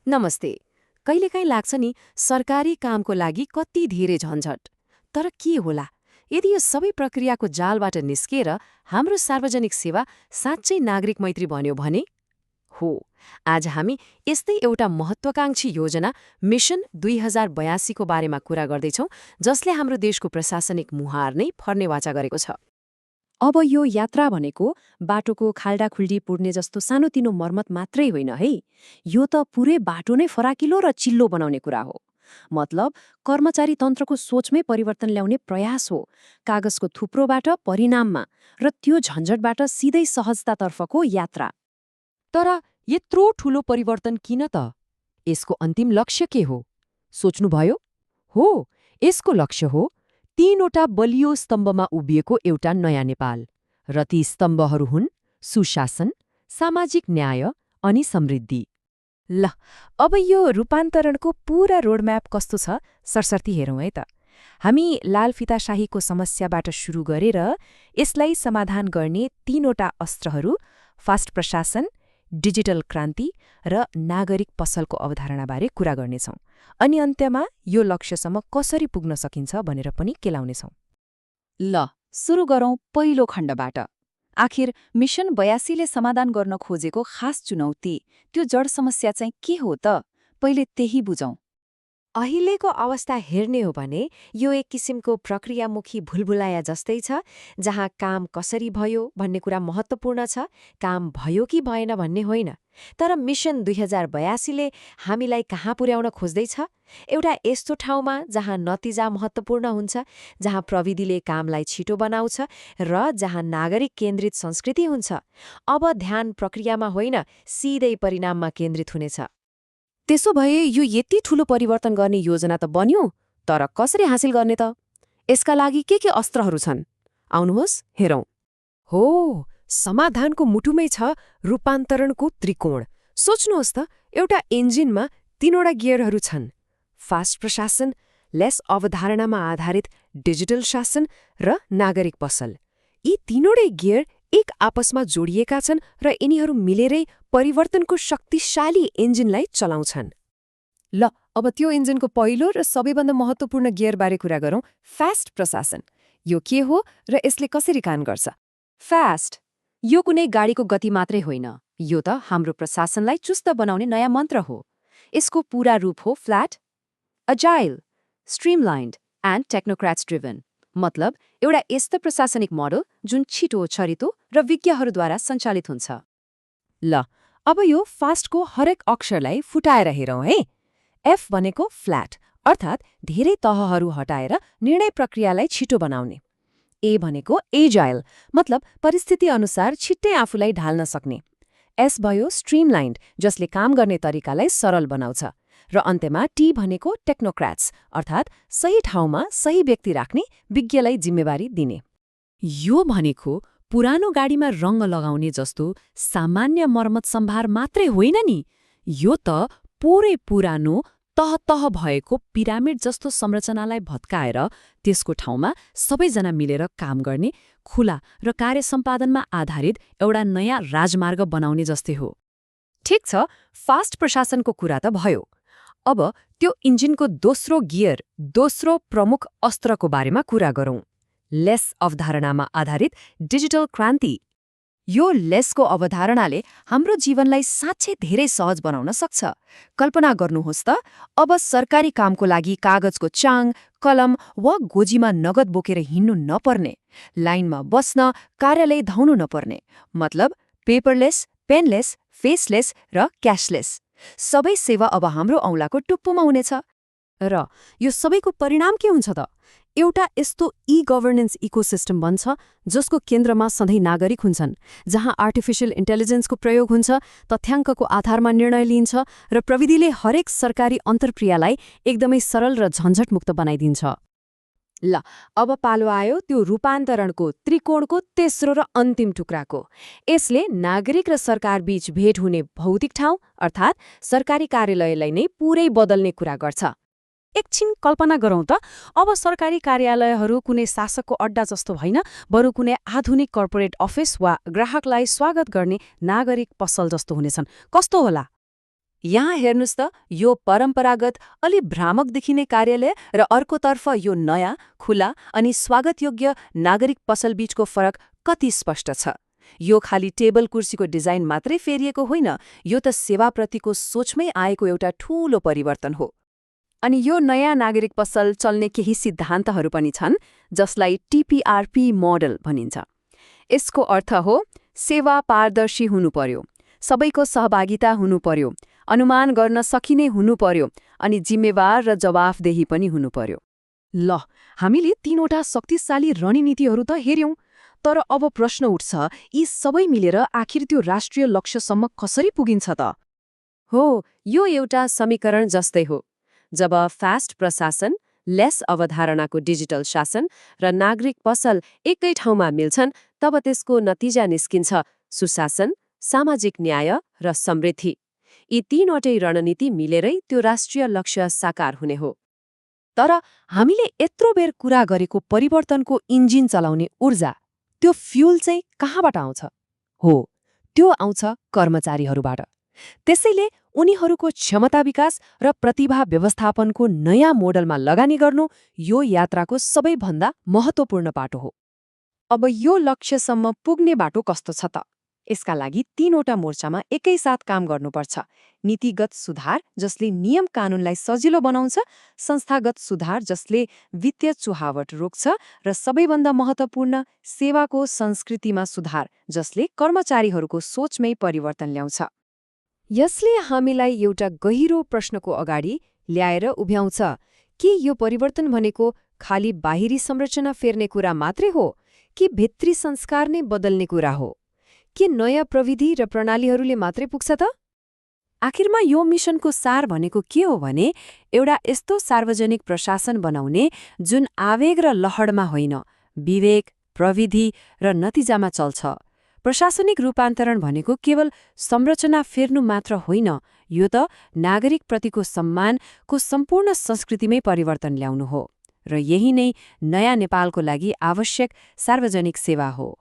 नमस्ते। कहिलेकाहीँ लाग्छ नि सरकारी कामको लागि कति धेरै झन्झट। तर के होला यदि यो सबै प्रक्रियाको जालबाट निस्किएर हाम्रो सार्वजनिक सेवा साँच्चै नागरिक मैत्री बन्यो भने? हो, आज हामी यस्तै एउटा महत्वाकांक्षी योजना मिशन 2082 को बारेमा कुरा गर्दैछौँ, जसले हाम्रो देशको प्रशासनिक मुहार नै फर्ने वाचा गरेको छ। अब यो यात्रा भनेको बाटोको खाल्डाखुल्डी पुर्ने जस्तो सानोतिनो मर्मत मात्रै होइन है। यो त पुरै बाटो नै फराकिलो र चिल्लो बनाउने कुरा हो। मतलब कर्मचारी तन्त्रको सोचमै परिवर्तन ल्याउने प्रयास हो, कागजको थुप्रोबाट परिणाममा र त्यो झन्झटबाट सिधै सहजतातर्फको यात्रा। तर यत्रो ठूलो परिवर्तन किन त? यसको अन्तिम लक्ष्य के हो? सोच्नुभयो? हो, यसको लक्ष्य हो 3वटा बलियो स्तम्भमा उभिएको एउटा नयाँ नेपाल। र ती स्तम्भहरू हुन् सुशासन, सामाजिक न्याय अनि समृद्धि। ल, अब यो रूपान्तरणको पूरा रोडम्याप कस्तो छ सरसर्ती हेरौँ है त। हामी लालफिताशाहीको समस्याबाट सुरु गरेर यसलाई समाधान गर्ने 3वटा अस्त्रहरू फास्ट प्रशासन, डिजिटल क्रान्ति र नागरिक पसलको अवधारणाबारे कुरा गर्नेछौँ। अनि अन्त्यमा यो लक्ष्यसम्म कसरी पुग्न सकिन्छ भनेर पनि केलाउनेछौँ। ल, सुरु गरौँ पहिलो खण्डबाट। आखिर मिशन 82ले समाधान गर्न खोजेको खास चुनौती, त्यो जड समस्या चाहिँ के हो त? पहिले त्यही बुझौँ। अहिलेको अवस्था हेर्ने हो भने यो एक किसिमको प्रक्रियामुखी भुलभुलाया जस्तै छ, जहाँ काम कसरी भयो भन्ने कुरा महत्त्वपूर्ण छ, काम भयो कि भएन भन्ने होइन। तर मिशन 2082ले हामीलाई कहाँ पुर्याउन खोज्दैछ? एउटा यस्तो ठाउँमा जहाँ नतिजा महत्त्वपूर्ण हुन्छ, जहाँ प्रविधिले कामलाई छिटो बनाउँछ र जहाँ नागरिक केन्द्रित संस्कृति हुन्छ। अब ध्यान प्रक्रियामा होइन, सिधै परिणाममा केन्द्रित हुनेछ। त्यसो भए यो यति ठूलो परिवर्तन गर्ने योजना त बन्यो, तर कसरी हासिल गर्ने त? यसका लागि के अस्त्रहरू छन्? आउनुहोस् हेरौँ। हो, समाधानको मुटुमै छ रूपान्तरणको त्रिकोण। सोच्नुहोस् त, एउटा इन्जिनमा 3वटा गियरहरू छन्: फास्ट प्रशासन, लेस अवधारणामा आधारित डिजिटल शासन र नागरिक पसल। यी 3वटै गियर एक आपसमा जोडिएका छन् र यिनीहरू मिलेरै परिवर्तनको शक्तिशाली इन्जिनलाई चलाउँछन्। ल, अब त्यो इन्जिनको पहिलो र सबैभन्दा महत्त्वपूर्ण गियरबारे कुरा गरौँ, फास्ट प्रशासन। यो के हो र यसले कसरी काम गर्छ? फास्ट, यो कुनै गाडीको गति मात्रै होइन, यो त हाम्रो प्रशासनलाई चुस्त बनाउने नयाँ मन्त्र हो। यसको पूरा रूप हो फ्ल्याट, अजाइल, स्ट्रिमलाइन्ड एन्ड टेक्नोक्राट्स ड्रिभन। मतलब एउटा यस्तो प्रशासनिक मोडल जुन छिटो, छरितो र विज्ञहरूद्वारा सञ्चालित हुन्छ। ल, अब यो फास्टको हरेक अक्षरलाई फुटाएर हेरौँ है। एफ भनेको फ्ल्याट, अर्थात् धेरै तहहरू हटाएर निर्णय प्रक्रियालाई छिटो बनाउने। ए भनेको एजाइल, मतलब परिस्थिति अनुसार छिट्टै आफूलाई ढाल्न सक्ने। एस भयो स्ट्रिमलाइन्ड, जसले काम गर्ने तरिकालाई सरल बनाउँछ। र अन्त्यमा टी भनेको टेक्नोक्राट्स, अर्थात् सही ठाउँमा सही व्यक्ति राख्ने, विज्ञलाई जिम्मेवारी दिने। यो भनेको पुरानो गाडीमा रङ्ग लगाउने जस्तो सामान्य मर्मत सम्भार मात्रै होइन नि, यो त पुरै पुरानो तह भएको पिरामिड जस्तो संरचनालाई भत्काएर त्यसको ठाउँमा सबैजना मिलेर काम गर्ने, खुला र कार्य सम्पादनमा आधारित एउटा नयाँ राजमार्ग बनाउने जस्तै हो। ठिक छ, फास्ट प्रशासनको कुरा त भयो। अब त्यो इन्जिनको दोस्रो गियर, दोस्रो प्रमुख अस्त्रको बारेमा कुरा गरौँ, लेस अवधारणामा आधारित डिजिटल क्रान्ति। यो लेसको अवधारणाले हाम्रो जीवनलाई साँच्चै धेरै सहज बनाउन सक्छ। कल्पना गर्नुहोस् त, अब सरकारी कामको लागि कागजको चाङ, कलम वा गोजीमा नगद बोकेर हिँड्नु नपर्ने, लाइनमा बस्न, कार्यालय धाउनु नपर्ने। मतलब पेपरलेस, पेनलेस, फेसलेस र क्यासलेस। सबै सेवा अब हाम्रो औँलाको टुप्पोमा हुनेछ। र यो सबैको परिणाम के हुन्छ त? एउटा यस्तो ई-गभर्नेन्स इकोसिस्टम बन्छ जसको केन्द्रमा सधैँ नागरिक हुन्छन्, जहाँ आर्टिफिशियल इन्टेलिजेन्सको प्रयोग हुन्छ, तथ्याङ्कको आधारमा निर्णय लिइन्छ र प्रविधिले हरेक सरकारी अन्तर्क्रियालाई एकदमै सरल र झन्झटमुक्त बनाइदिन्छ। ल, अब पालो आयो त्यो रूपान्तरणको त्रिकोणको तेस्रो र अन्तिम टुक्राको। यसले नागरिक र सरकार बीच भेट हुने भौतिक ठाउँ, अर्थात् सरकारी कार्यालयलाई नै पुरै बदल्ने कुरा गर्छ। एकछिन कल्पना गरौँ त, अब सरकारी कार्यालयहरू कुनै शासकको अड्डा जस्तो होइन, बरु कुनै आधुनिक कर्पोरेट अफिस वा ग्राहकलाई स्वागत गर्ने नागरिक पसल जस्तो हुनेछन्। कस्तो होला? यहाँ हेर्नुस् त, यो परम्परागत अलि भ्रामक देखिने कार्यालय र अर्कोतर्फ यो नयाँ, खुला अनि स्वागतयोग्य नागरिक पसल बीचको फरक कति स्पष्ट छ। यो खाली टेबल कुर्सीको डिजाइन मात्रै फेरिएको होइन, यो त सेवाप्रतिको सोचमै आएको एउटा ठूलो परिवर्तन हो। अनि यो नयाँ नागरिक पसल चल्ने केही सिद्धान्तहरू पनि छन्, जसलाई TPRP मोडल भनिन्छ। यसको अर्थ हो सेवा पारदर्शी हुनु पर्यो, सबैको सहभागिता हुनु पर्यो, अनुमान गर्न सकिने हुनु पर्यो अनि जिम्मेवार र जवाफदेही पनि हुनु पर्यो। ल, हामीले 3वटा शक्तिशाली रणनीतिहरू त हेर्यौं, तर अब प्रश्न उठ्छ, यी सबै मिलेर आखिर त्यो राष्ट्रिय लक्ष्यसम्म कसरी पुगिन्छ त? हो, यो एउटा समीकरण जस्तै हो। जब फास्ट प्रशासन, लेस अवधारणाको डिजिटल शासन र नागरिक पसल एकै ठाउँमा मिल्छन्, तब त्यसको नतिजा निस्किन्छ सुशासन, सामाजिक न्याय र समृद्धि। यी 3वटै रणनीति मिलेरै त्यो राष्ट्रिय लक्ष्य साकार हुने हो। तर हामीले यत्रो बेर कुरा गरेको परिवर्तनको इन्जिन चलाउने ऊर्जा, त्यो फ्युल चाहिँ कहाँबाट आउँछ? हो, त्यो आउँछ कर्मचारीहरूबाट। त्यसैले उनीहरूको क्षमता विकास र प्रतिभा व्यवस्थापनको नयाँ मोडलमा लगानी गर्नु यो यात्राको सबैभन्दा महत्त्वपूर्ण बाटो हो। अब यो लक्ष्यसम्म पुग्ने बाटो कस्तो छ त? यसका लागि 3वटा मोर्चामा एकैसाथ काम गर्नुपर्छ। नीतिगत सुधार जसले नियम कानूनलाई सजिलो बनाउँछ, संस्थागत सुधार जसले वित्तीय चुहावट रोक्छ र सबैभन्दा महत्त्वपूर्ण सेवाको संस्कृतिमा सुधार जसले कर्मचारीहरूको सोचमै परिवर्तन ल्याउँछ। यसले हामीलाई एउटा गहिरो प्रश्नको अगाडि ल्याएर उभ्याउँछ कि यो परिवर्तन भनेको खाली बाहिरी संरचना फेर्ने कुरा मात्रै हो कि भित्री संस्कार नै बदल्ने कुरा हो? के नयाँ प्रविधि र प्रणालीहरूले मात्रै पुग्छ त? आखिरमा यो मिशनको सार भनेको के हो भने एउटा यस्तो सार्वजनिक प्रशासन बनाउने जुन आवेग र लहरमा होइन, विवेक, प्रविधि र नतिजामा चल्छ। प्रशासनिक रूपान्तरण भनेको केवल संरचना फेर्नु मात्र होइन, यो त नागरिकप्रतिको सम्मानको सम्पूर्ण संस्कृतिमै परिवर्तन ल्याउनु हो। र यही नै नयाँ नेपालको लागि आवश्यक सार्वजनिक सेवा हो।